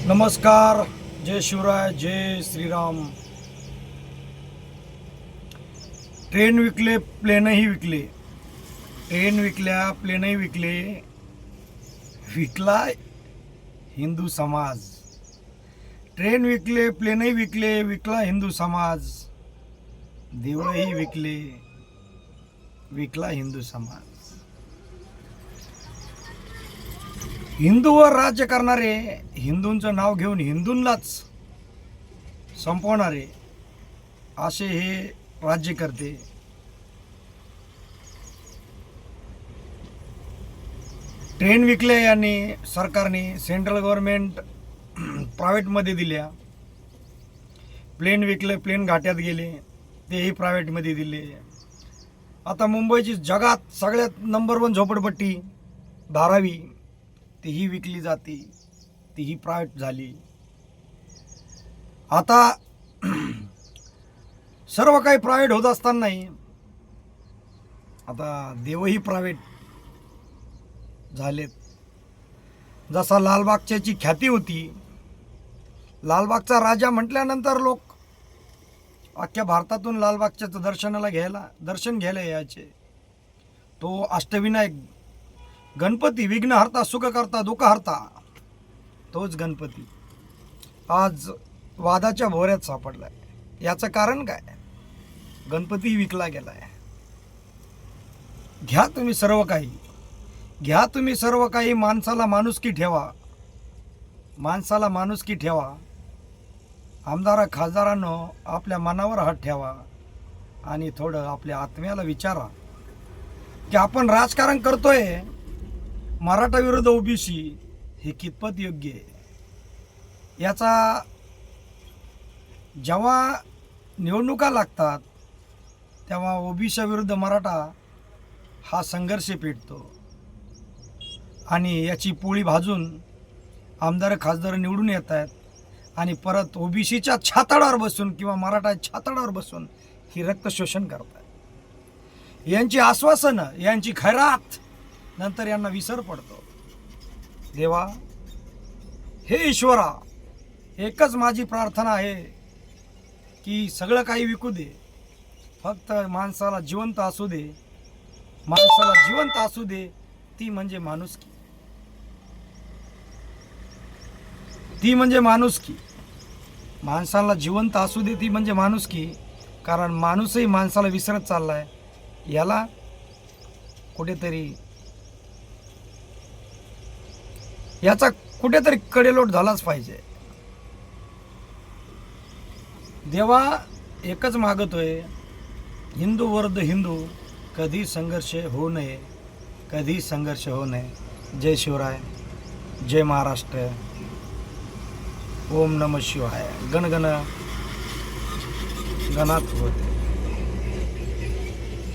नमस्कार, जय शिवराय, जय श्रीराम। ट्रेन विकले, प्लेनही विकले, ट्रेन विकल्या, प्लेनही विकले, विकला हिंदू समाज। ट्रेन विकले, प्लेनही विकले, विकला हिंदू समाज। देवळही विकले, विकला हिंदू समाज। हिंदूवर राज्य करणारे, हिंदूंचं नाव घेऊन हिंदूंनाच संपवणारे असे हे राज्य करते। ट्रेन विकल्या यांनी सरकारने, सेंट्रल गव्हर्नमेंट प्रायव्हेटमध्ये दिल्या। प्लेन विकले, प्लेन घाट्यात गेले, तेही प्रायव्हेटमध्ये दिले। आता मुंबईची जगात सगळ्यात नंबर 1 झोपडपट्टी धारावी, तीही विकली जाते, तीही प्रायव्हेट झाली। आता सर्व काही प्रायव्हेट होत असतानाही आता देवही प्रायव्हेट झालेत। जसा लालबागच्याची ख्याती होती, लालबागचा राजा म्हटल्यानंतर लोक अख्ख्या भारतातून लालबागच्या दर्शन घ्यायला यायचे। तो अष्टविनायक गणपती, विघ्नहर्ता, सुखकर्ता, दुःखहर्ता, तोच गणपती आज वादाच्या भोवऱ्यात सापडलाय। याचं कारण काय? गणपती विकला गेलाय। घ्या तुम्ही सर्व काही, घ्या तुम्ही सर्व काही, माणसाला माणुसकी ठेवा, माणसाला माणुसकी ठेवा। आमदार खासदारांनो, आपल्या मनावर हात ठेवा आणि थोडं आपल्या आत्म्याला विचारा की आपण राजकारण करतोय मराठा विरुद्ध ओबीसी, हे कितपत योग्य आहे। याचा जेव्हा निवडणुका लागतात तेव्हा ओबीसी विरुद्ध मराठा हा संघर्ष पेटतो आणि याची पोळी भाजून आमदार खासदार निवडून येत आहेत आणि परत ओबीसीच्या छाताडावर बसून किंवा मराठा छाताडावर बसून ही रक्त शोषण करतात। यांची आश्वासनं, यांची खैरात, नंतर यांना विसर पडतो। देवा, हे ईश्वरा, एकच माझी प्रार्थना आहे की सगळं काही विकू दे, फक्त माणसाला जिवंत असू दे, माणसाला जिवंत असू दे, ती म्हणजे माणुसकी, ती म्हणजे माणुसकी। माणसाला जिवंत असू दे, ती म्हणजे माणुसकी। कारण माणूसही माणसाला विसरत चाललाय। याला कुठेतरी, याचा कुठेतरी कडेलोट झालाच पाहिजे। देवा, एकच मागतोय, हिंदू विरुद्ध हिंदू कधी संघर्ष होऊ नये, कधी संघर्ष होऊ नये। जय शिवराय, जय महाराष्ट्र, ओम नमः शिवाय। गणगण गणात होते।